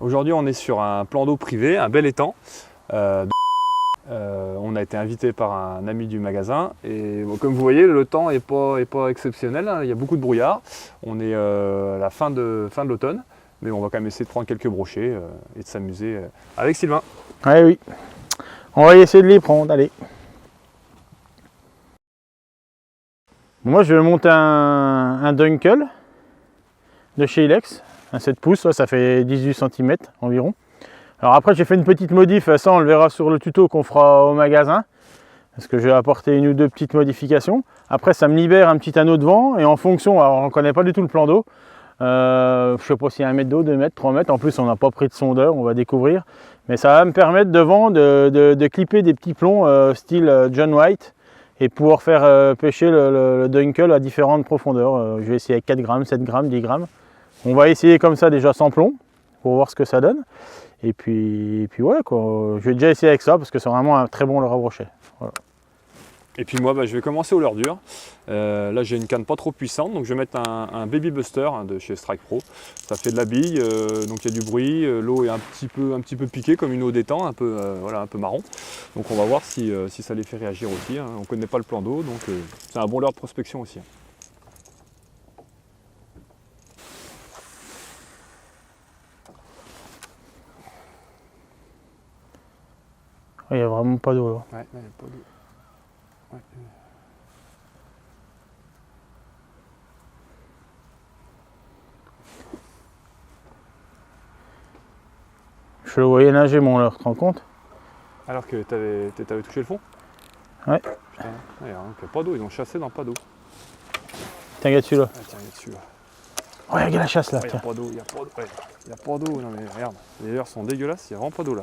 Aujourd'hui, on est sur un plan d'eau privé, un bel étang. On a été invité par un ami du magasin et comme vous voyez, le temps n'est pas exceptionnel, hein. Il y a beaucoup de brouillard. On est à la fin de l'automne, mais on va quand même essayer de prendre quelques brochets et de s'amuser avec Sylvain. Ouais, oui, on va essayer de les prendre, allez. Moi, je vais monter un Dunkel de chez Ilex, un 7 pouces, ça fait 18 cm environ. Alors après, j'ai fait une petite modif, ça on le verra sur le tuto qu'on fera au magasin, parce que je vais apporter une ou deux petites modifications. Après, ça me libère un petit anneau de vent, et en fonction, alors on ne connaît pas du tout le plan d'eau, je ne sais pas s'il y a 1 mètre d'eau, 2 mètres, 3 mètres, en plus on n'a pas pris de sondeur, on va découvrir. Mais ça va me permettre devant de clipper des petits plombs style John White, et pouvoir faire pêcher le Dunkel à différentes profondeurs. Je vais essayer avec 4 grammes, 7 grammes, 10 grammes. On va essayer comme ça déjà sans plomb, pour voir ce que ça donne. Et puis ouais, quoi. Je vais déjà essayer avec ça, parce que c'est vraiment un très bon leurre à brochet. Voilà. Et puis moi, je vais commencer au leurre dur. Là, j'ai une canne pas trop puissante, donc je vais mettre un Baby Buster de chez Strike Pro. Ça fait de la bille, donc il y a du bruit. L'eau est un petit peu piquée, comme une eau d'étang, un peu marron. Donc on va voir si ça les fait réagir aussi, hein. On ne connaît pas le plan d'eau, donc c'est un bon leurre de prospection aussi. Il n'y a vraiment pas d'eau là. Ouais, il n'y a pas d'eau. Ouais. Je le voyais nager mon leurre, tu te rends compte? Alors que tu avais touché le fond? Ouais. Putain, il n'y a pas d'eau, ils ont chassé dans pas d'eau. Tiens, regarde celui-là. Ah, tiens, il est dessus là. Oh, regarde la chasse là. Il n'y a pas d'eau, il n'y a pas d'eau. Ouais, il n'y a pas d'eau, non mais regarde, les leurres sont dégueulasses, il n'y a vraiment pas d'eau là.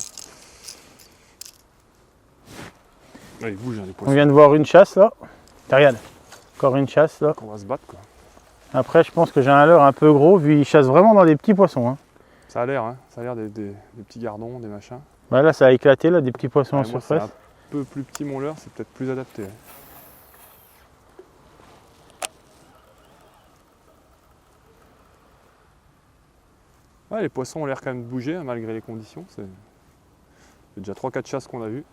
Ouais, il bouge, hein, les poissons. On vient de voir une chasse là. Regarde, encore une chasse là. On va se battre quoi. Après, je pense que j'ai un leurre un peu gros, vu il chasse vraiment dans des petits poissons, hein. Ça a l'air, hein, des petits gardons, des machins. Bah là, ça a éclaté là, des petits poissons en Moi, c'est surface. un peu plus petit mon leurre, c'est peut-être plus adapté. Ouais. Ouais, les poissons ont l'air quand même de bouger, hein, malgré les conditions. C'est déjà 3-4 chasses qu'on a vues.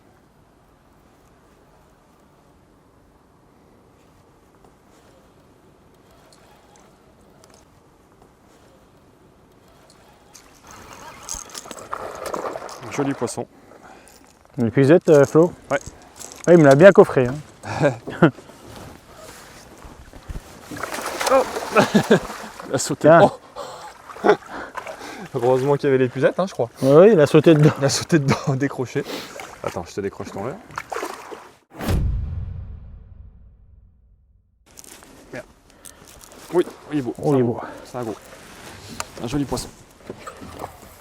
Un joli poisson. Une puisette, Flo? Ouais. Ouais, il me l'a bien coffré, hein. Oh il a sauté. Oh. Heureusement qu'il y avait les pucettes, hein, je crois. Oui, il a sauté dedans. Il a sauté dedans, décroché. Attends, je te décroche ton leurre. Merde. Oui, il est beau. Oh, il est beau. C'est un gros. Un joli poisson.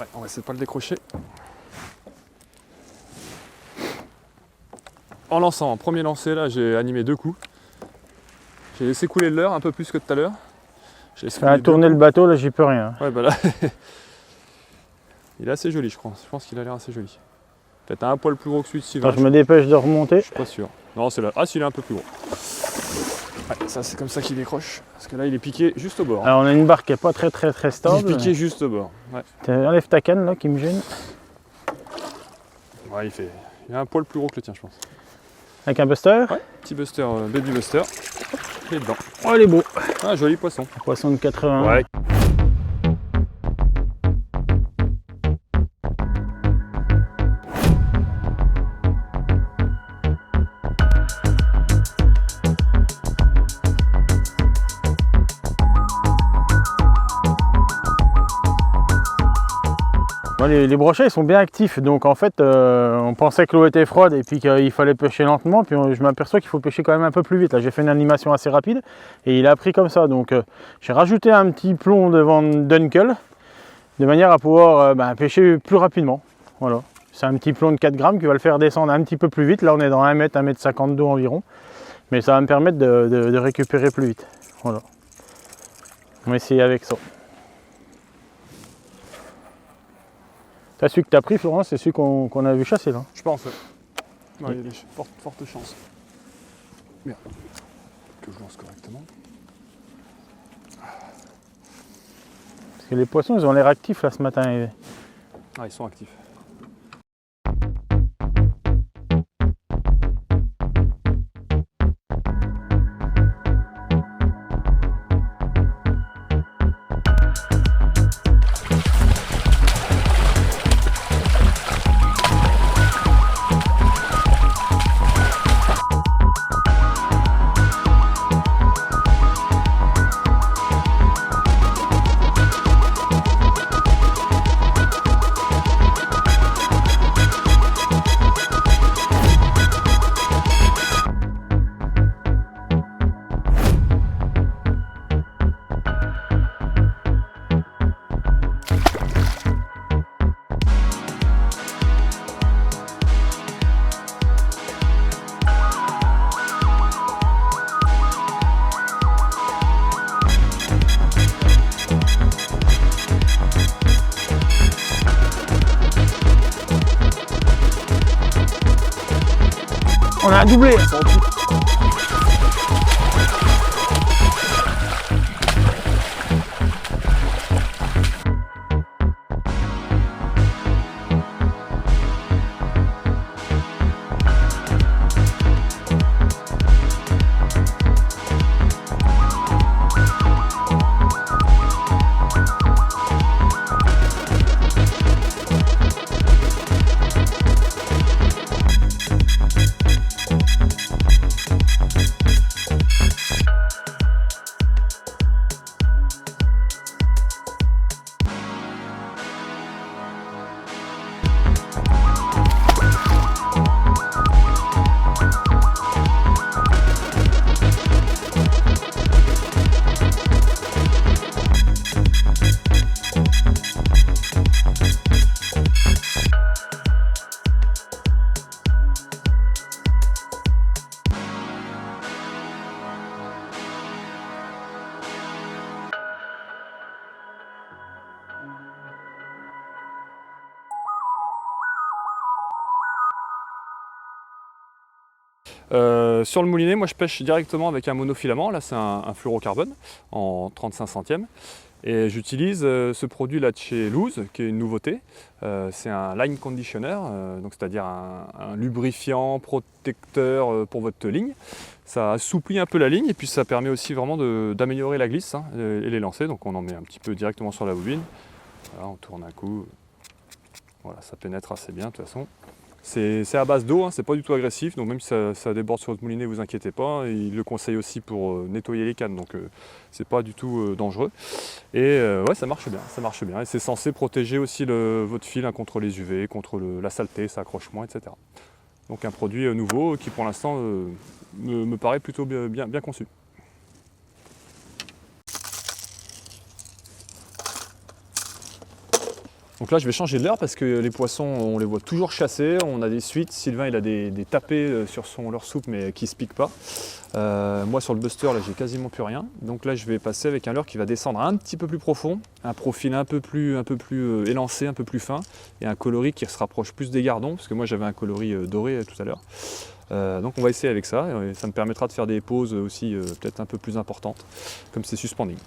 Ouais, on va essayer de pas le décrocher. En lançant, en premier lancer, là, j'ai animé 2 coups. J'ai laissé couler le leurre un peu plus que tout à l'heure. J'ai laissé Ça a tourné le bateau, là, j'y peux rien. Ouais, bah là, il est assez joli, je crois. Je pense qu'il a l'air assez joli. Peut-être un poil plus gros que celui de Sylvain. Attends, je me dépêche de remonter. Je suis pas sûr. Non, c'est là. Ah, si, il est un peu plus gros. Ouais, ça, c'est comme ça qu'il décroche. Parce que là, il est piqué juste au bord. Alors, on a une barque qui n'est pas très stable. Il est piqué juste au bord. Ouais. Enlève ta canne, là, qui me gêne. Ouais, il a un poil plus gros que le tien, je pense. Avec un buster. Ouais, petit buster, baby buster. Il est dedans. Oh, il est beau. Un joli poisson. Poisson de 80. Ouais. Les brochets ils sont bien actifs, donc en fait on pensait que l'eau était froide et puis qu'il fallait pêcher lentement, puis je m'aperçois qu'il faut pêcher quand même un peu plus vite. Là j'ai fait une animation assez rapide et il a pris comme ça, donc j'ai rajouté un petit plomb devant Dunkel de manière à pouvoir pêcher plus rapidement. Voilà, c'est un petit plomb de 4 grammes qui va le faire descendre un petit peu plus vite. Là on est dans 1 mètre, 1 mètre 50 d'eau environ, mais ça va me permettre de récupérer plus vite. Voilà, on va essayer avec ça. C'est celui que tu as pris, Florence, c'est celui qu'on a vu chasser là. Je pense, ouais. Ouais, il y a des fortes chances. Merde. Que je lance correctement. Parce que les poissons, ils ont l'air actifs là ce matin. Ah, ils sont actifs. On a un doublé. Sur le moulinet, moi je pêche directement avec un monofilament. Là, c'est un fluorocarbone en 35 centièmes. Et j'utilise ce produit là de chez Luz, qui est une nouveauté. C'est un line conditioner, donc c'est-à-dire un lubrifiant protecteur pour votre ligne. Ça assouplit un peu la ligne et puis ça permet aussi vraiment d'améliorer la glisse et les lancers. Donc on en met un petit peu directement sur la bobine. Voilà, on tourne un coup. Voilà, ça pénètre assez bien de toute façon. C'est à base d'eau, c'est pas du tout agressif, donc même si ça déborde sur votre moulinet, vous inquiétez pas. Il le conseille aussi pour nettoyer les cannes, donc c'est pas du tout dangereux. Et ouais, ça marche bien. Et c'est censé protéger aussi votre fil contre les UV, contre la saleté, ça accroche moins, etc. Donc un produit nouveau qui pour l'instant me paraît plutôt bien conçu. Donc là je vais changer de leurre parce que les poissons on les voit toujours chasser, on a des suites, Sylvain il a des tapés sur leur soupe mais qui ne se piquent pas. Moi sur le buster là j'ai quasiment plus rien, donc là je vais passer avec un leurre qui va descendre un petit peu plus profond, un profil un peu plus élancé, un peu plus fin et un coloris qui se rapproche plus des gardons parce que moi j'avais un coloris doré tout à l'heure. Donc on va essayer avec ça et ça me permettra de faire des pauses aussi peut-être un peu plus importantes comme c'est suspending.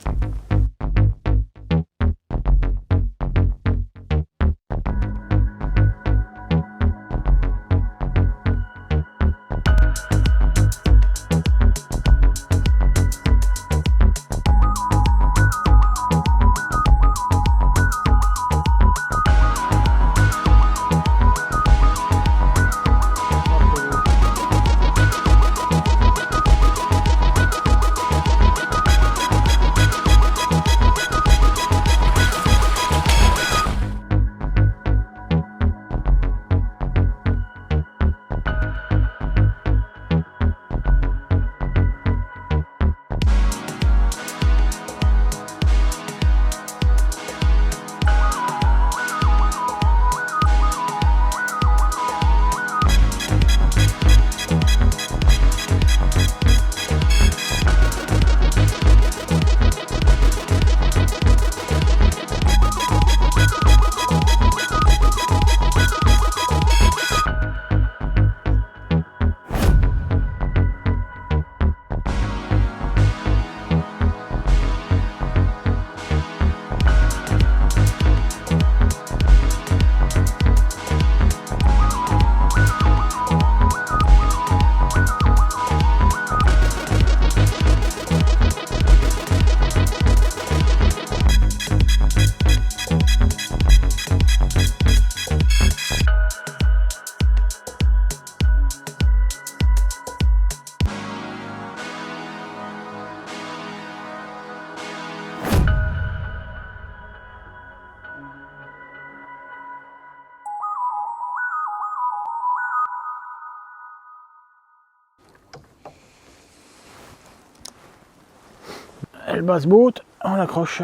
le basse-boat, on l'accroche.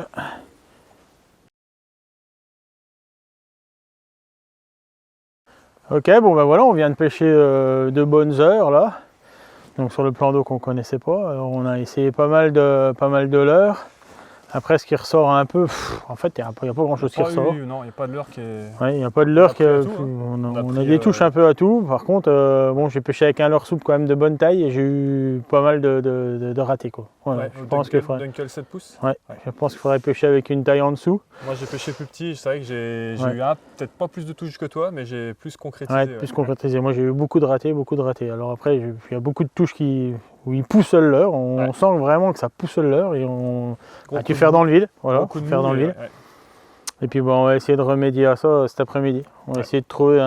Ok, bon ben voilà, on vient de pêcher de bonnes heures là. Donc sur le plan d'eau qu'on connaissait pas. Alors on a essayé pas mal de leurres. Après ce qui ressort un peu, en fait il n'y a pas grand chose qui ressort. Non, il n'y a pas de leurre qui est... Ouais, il n'y a pas de leurre qui hein. on a des touches un peu à tout. Par contre, bon, j'ai pêché avec un leurre souple quand même de bonne taille et j'ai eu pas mal de ratés quoi. Voilà, Ouais, je pense qu'il faudrait... Dunkel 7 pouces. Ouais, je pense qu'il faudrait pêcher avec une taille en dessous. Moi j'ai pêché plus petit, c'est vrai que j'ai Ouais. eu peut-être pas plus de touches que toi, mais j'ai plus concrétisé. Ouais, plus concrétisé. Moi j'ai eu beaucoup de ratés. Alors après, il y a beaucoup de touches où il pousse le leurre. On sent vraiment que ça pousse le leurre et tu fais dans le vide. Voilà, faire dans le vide. Et puis bon, on va essayer de remédier à ça cet après-midi. On va essayer de trouver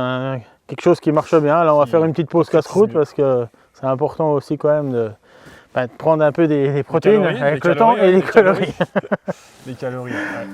quelque chose qui marche bien. Là, on va faire une petite pause casse-croûte parce que c'est important aussi quand même de prendre un peu des protéines calories, avec le temps et les calories. Les calories, ouais.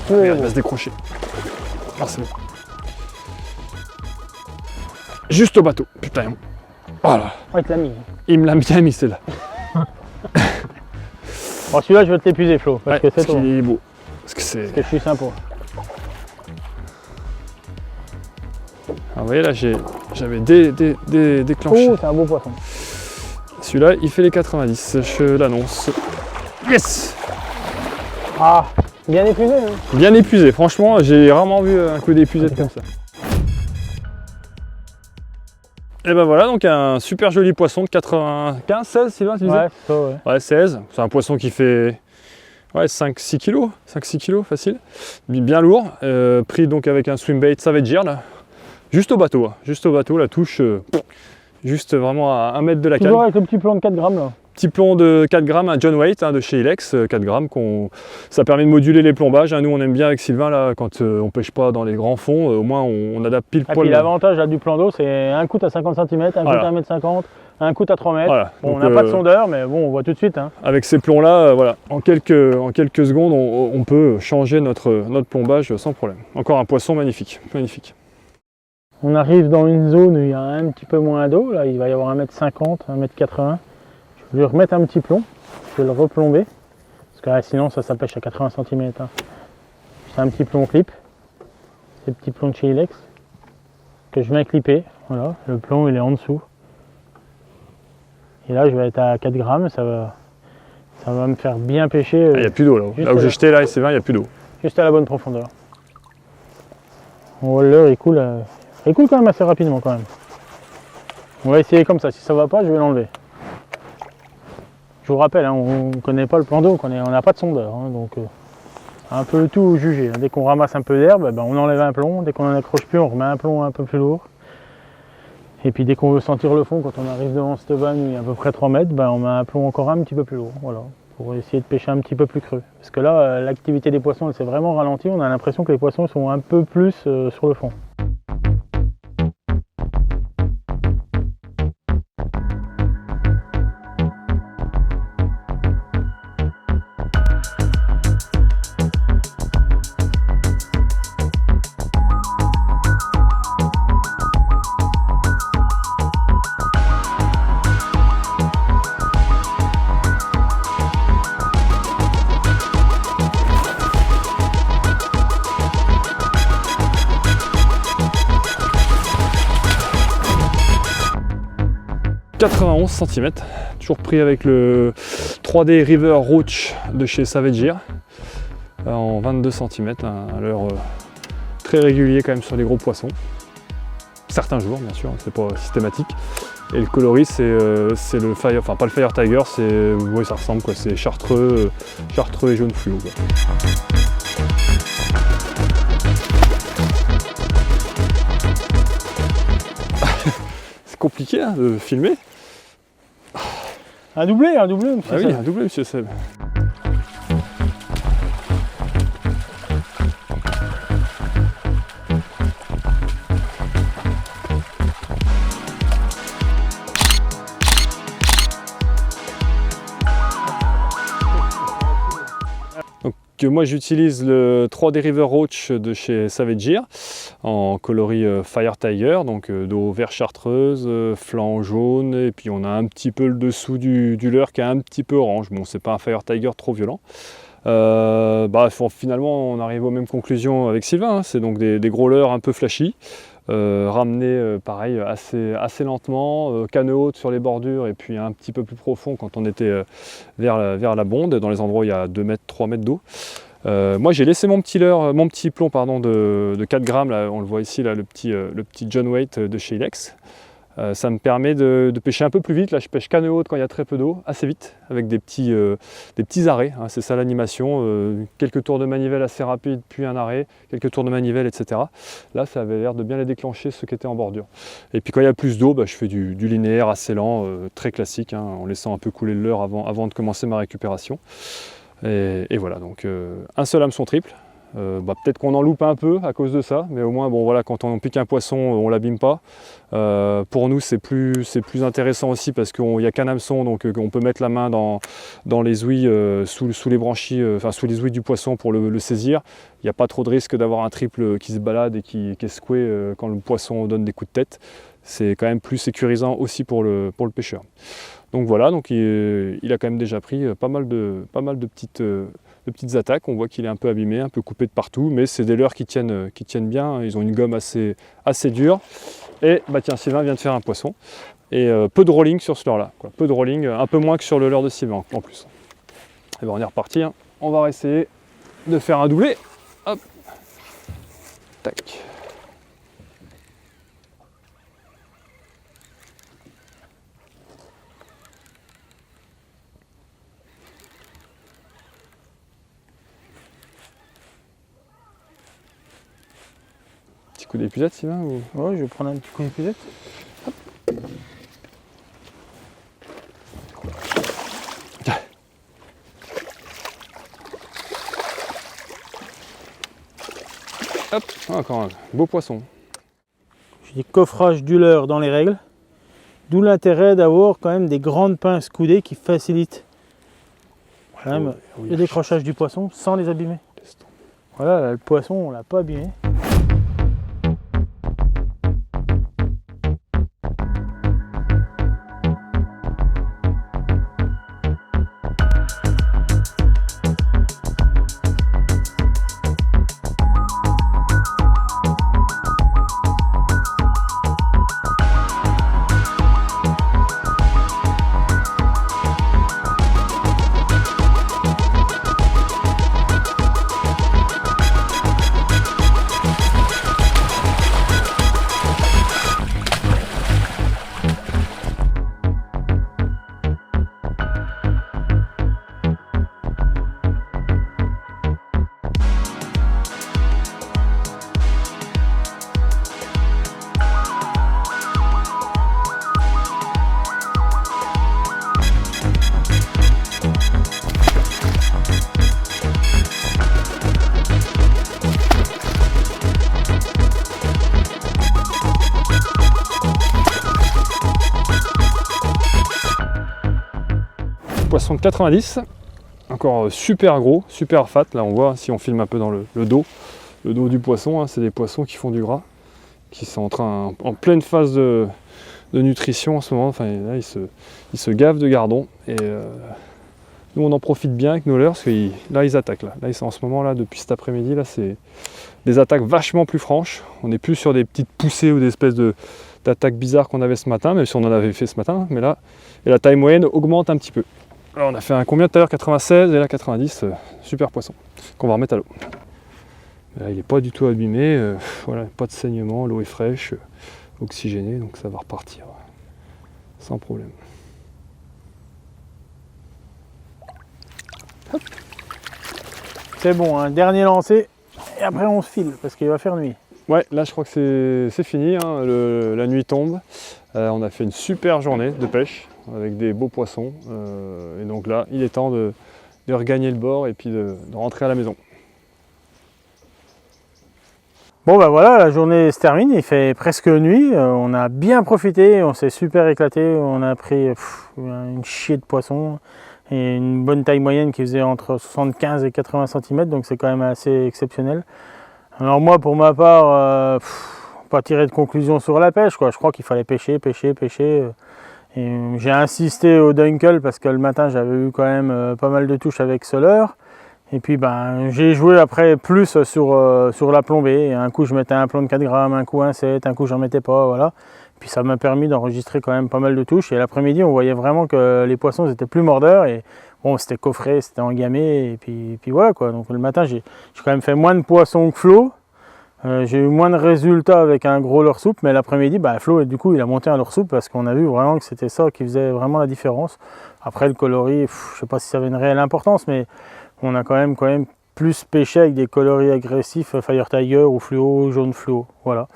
Merde, il va se décrocher. Ah, c'est bon. Juste au bateau, putain. Voilà. Ouais, il te l'a mis. Il me l'a bien mis celle-là. Bon, celui-là, je vais te l'épuiser, Flo, parce que c'est parce qu'il est beau. Parce que c'est... Parce que je suis sympa. Ah, vous voyez là, j'avais déclenché. Oh, c'est un beau poisson. Celui-là, il fait les 90, je l'annonce. Yes! Ah, bien épuisé, hein. Bien épuisé, franchement, j'ai rarement vu un coup d'épuisé comme ça. Et ben voilà, donc un super joli poisson de 95, 16, Sylvain, tu disais? Ouais, c'est ça, ouais. Ouais, 16. C'est un poisson qui fait 5-6 kg, 5-6 kg facile, bien lourd, pris donc avec un swim bait Savage là, juste au bateau, la touche, juste vraiment à 1 mètre de la canne. Toujours avec le petit plomb de 4 grammes là. Petit plomb de 4 grammes, un John Waite de chez Ilex, 4 grammes, ça permet de moduler les plombages. Nous on aime bien avec Sylvain là, quand on pêche pas dans les grands fonds, au moins on adapte pile poil. Et puis l'avantage du plan d'eau, c'est un coup à 50 cm, un coup à 1,50 m, un coup à 3 mètres. Voilà. Bon, on n'a pas de sondeur, mais bon, on voit tout de suite. Hein. Avec ces plombs là, voilà, en quelques secondes, on peut changer notre plombage sans problème. Encore un poisson magnifique, magnifique. On arrive dans une zone où il y a un petit peu moins d'eau, là il va y avoir 1,50 m, 1,80 m. Je vais remettre un petit plomb, je vais le replomber, parce que là, sinon ça pêche à 80 cm. Hein. C'est un petit plomb clip, c'est le petit plomb de chez Ilex, que je viens clipper, voilà, le plomb il est en dessous. Et là je vais être à 4 grammes, ça va me faire bien pêcher. Il n'y a plus d'eau là, là où j'ai jeté là, c'est 20, il n'y a plus d'eau. Juste à la bonne profondeur. On voit l'heure, il coule quand même assez rapidement quand même. On va essayer comme ça, si ça va pas je vais l'enlever. Je vous rappelle, hein, on ne connaît pas le plan d'eau, on n'a pas de sondeur, hein, donc un peu tout juger. Dès qu'on ramasse un peu d'herbe, on enlève un plomb, dès qu'on n'en accroche plus, on remet un plomb un peu plus lourd. Et puis dès qu'on veut sentir le fond, quand on arrive devant cette vanne où il y a à peu près 3 mètres, on met un plomb encore un petit peu plus lourd, voilà, pour essayer de pêcher un petit peu plus creux. Parce que là, l'activité des poissons, elle s'est vraiment ralentie, on a l'impression que les poissons sont un peu plus sur le fond. 91 cm, toujours pris avec le 3D River Roach de chez Savage Gear en 22 cm, un leurre très régulier quand même sur les gros poissons. Certains jours bien sûr, c'est pas systématique. Et le coloris c'est le Fire, enfin pas le Fire Tiger, c'est, oui ça ressemble quoi, c'est chartreux et jaune fluo quoi. C'est compliqué hein, de filmer. Un doublé monsieur. Ah oui, un doublé monsieur Seb. Donc moi j'utilise le 3D River Roach de chez Savage Gear en coloris Fire Tiger, donc dos vert chartreuse, flanc jaune, et puis on a un petit peu le dessous du leurre qui est un petit peu orange. Bon, c'est pas un Fire Tiger trop violent. Finalement on arrive aux mêmes conclusions avec Sylvain, hein. C'est donc des gros leurres un peu flashy. Ramené pareil assez lentement, canne haute sur les bordures et puis un petit peu plus profond quand on était vers la bonde, dans les endroits où il y a 2 mètres, 3 mètres d'eau. Moi j'ai laissé mon petit plomb pardon, de 4 grammes, là, on le voit ici, là, le petit John Waite de chez Ilex. Ça me permet de pêcher un peu plus vite. Là je pêche canne haute quand il y a très peu d'eau, assez vite, avec des petits arrêts, hein, c'est ça l'animation, quelques tours de manivelle assez rapides, puis un arrêt, quelques tours de manivelle, etc. Là ça avait l'air de bien les déclencher ceux qui étaient en bordure. Et puis quand il y a plus d'eau, je fais du linéaire assez lent, très classique, hein, en laissant un peu couler le leurre avant de commencer ma récupération. Et voilà, donc un seul hameçon triple. Peut-être qu'on en loupe un peu à cause de ça, mais au moins bon, voilà, quand on pique un poisson, on l'abîme pas. Pour nous c'est plus intéressant aussi parce qu'il n'y a qu'un hameçon, donc on peut mettre la main dans les ouïes, sous les branchies, sous les ouïes du poisson pour le saisir. Il n'y a pas trop de risque d'avoir un triple qui se balade et qui est secoué quand le poisson donne des coups de tête. C'est quand même plus sécurisant aussi pour le pêcheur. Donc voilà, donc il a quand même déjà pris pas mal de petites attaques. On voit qu'il est un peu abîmé, un peu coupé de partout, mais c'est des leurres qui tiennent bien. Ils ont une gomme assez dure. Et tiens, Sylvain vient de faire un poisson. Et peu de rolling sur ce leurre-là. Peu de rolling, un peu moins que sur le leurre de Sylvain en plus. Et on est reparti. Hein. On va essayer de faire un doublé. Hop. Tac. Coup d'épuisette, Sylvain ou... Ouais, je vais prendre un petit coup d'épuisette. Hop, encore un beau poisson. Je dis coffrage du leurre dans les règles. D'où l'intérêt d'avoir quand même des grandes pinces coudées qui facilitent le décrochage du poisson sans les abîmer. Voilà, là, le poisson on l'a pas abîmé. Poisson de 90, encore super gros, super fat. Là on voit, si on filme un peu dans le dos du poisson, hein, c'est des poissons qui font du gras, qui sont en pleine phase de nutrition en ce moment. Enfin là ils se gavent de gardons et nous on en profite bien avec nos leurres parce que là ils attaquent. Là ils sont en ce moment là depuis cet après-midi, là c'est des attaques vachement plus franches. On n'est plus sur des petites poussées ou des espèces de d'attaque bizarre qu'on avait ce matin, même si on en avait fait ce matin, mais là, et la taille moyenne augmente un petit peu. Alors on a fait un combien tout à l'heure, 96 et là 90, super poisson, qu'on va remettre à l'eau. Là il n'est pas du tout abîmé, voilà, pas de saignement, l'eau est fraîche, oxygénée, donc ça va repartir sans problème. C'est bon, un dernier lancé et après on se file parce qu'il va faire nuit. Ouais, là je crois que c'est fini, hein, la nuit tombe. On a fait une super journée de pêche avec des beaux poissons. Et donc là, il est temps de regagner le bord et puis de rentrer à la maison. Bon ben voilà, la journée se termine, il fait presque nuit. On a bien profité, on s'est super éclaté. On a pris une chier de poissons et une bonne taille moyenne qui faisait entre 75 et 80 cm, donc c'est quand même assez exceptionnel. Alors moi, pour ma part, pas tirer de conclusion sur la pêche, quoi. Je crois qu'il fallait pêcher. Et j'ai insisté au Dunkel parce que le matin, j'avais eu quand même pas mal de touches avec Soler. Et puis ben, j'ai joué après plus sur la plombée. Un coup, je mettais un plomb de 4 grammes, un coup un 7, un coup, j'en mettais pas, voilà. Puis ça m'a permis d'enregistrer quand même pas mal de touches. Et l'après-midi, on voyait vraiment que les poissons étaient plus mordeurs. Et bon, c'était coffré, c'était engamé. Et puis voilà quoi. Donc le matin, j'ai quand même fait moins de poissons que Flo. J'ai eu moins de résultats avec un gros leurre soupe. Mais l'après-midi, bah, Flo, du coup, il a monté un leurre soupe parce qu'on a vu vraiment que c'était ça qui faisait vraiment la différence. Après, le coloris, je sais pas si ça avait une réelle importance, mais on a quand même plus pêché avec des coloris agressifs, Fire Tiger ou fluo, jaune fluo. Voilà.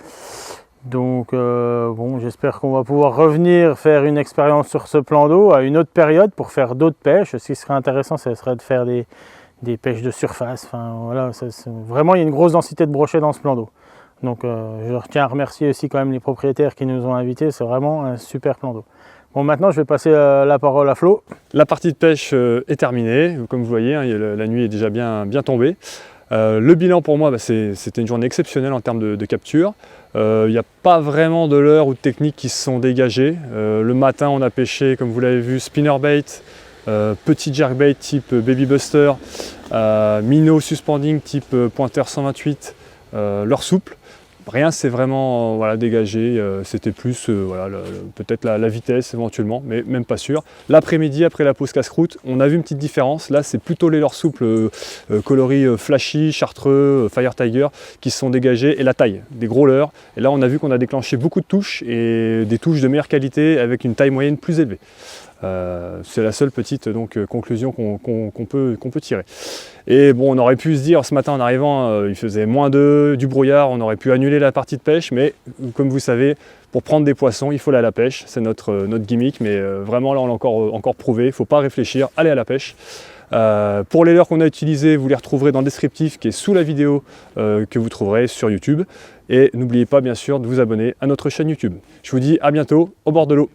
Donc bon, j'espère qu'on va pouvoir revenir faire une expérience sur ce plan d'eau à une autre période pour faire d'autres pêches. Ce qui serait intéressant, ce serait de faire des pêches de surface. Enfin, voilà, vraiment, il y a une grosse densité de brochets dans ce plan d'eau. Donc je tiens à remercier aussi quand même les propriétaires qui nous ont invités. C'est vraiment un super plan d'eau. Bon, maintenant, je vais passer la parole à Flo. La partie de pêche est terminée. Comme vous voyez, hein, la nuit est déjà bien tombée. Le bilan pour moi, c'était une journée exceptionnelle en termes de capture. Il n'y a pas vraiment de leurre ou de techniques qui se sont dégagées. Le matin, on a pêché, comme vous l'avez vu, spinnerbait, petit jerkbait type Baby Buster, minnow suspending type pointeur 128, leurre souple. Rien s'est vraiment dégagé, c'était plus peut-être la vitesse éventuellement, mais même pas sûr. L'après-midi, après la pause casse-croûte, on a vu une petite différence. Là, c'est plutôt les leurres souples, coloris flashy, chartreux, Fire Tiger, qui se sont dégagés, et la taille, des gros leurres. Et là, on a vu qu'on a déclenché beaucoup de touches, et des touches de meilleure qualité avec une taille moyenne plus élevée. C'est la seule petite conclusion qu'on peut tirer. Et bon, on aurait pu se dire ce matin en arrivant, il faisait -2, du brouillard, on aurait pu annuler la partie de pêche, mais comme vous savez, pour prendre des poissons, il faut aller à la pêche, c'est notre gimmick, mais vraiment là on l'a encore prouvé, il ne faut pas réfléchir, aller à la pêche. Pour les leurres qu'on a utilisés, vous les retrouverez dans le descriptif qui est sous la vidéo que vous trouverez sur YouTube. Et n'oubliez pas bien sûr de vous abonner à notre chaîne YouTube. Je vous dis à bientôt au bord de l'eau.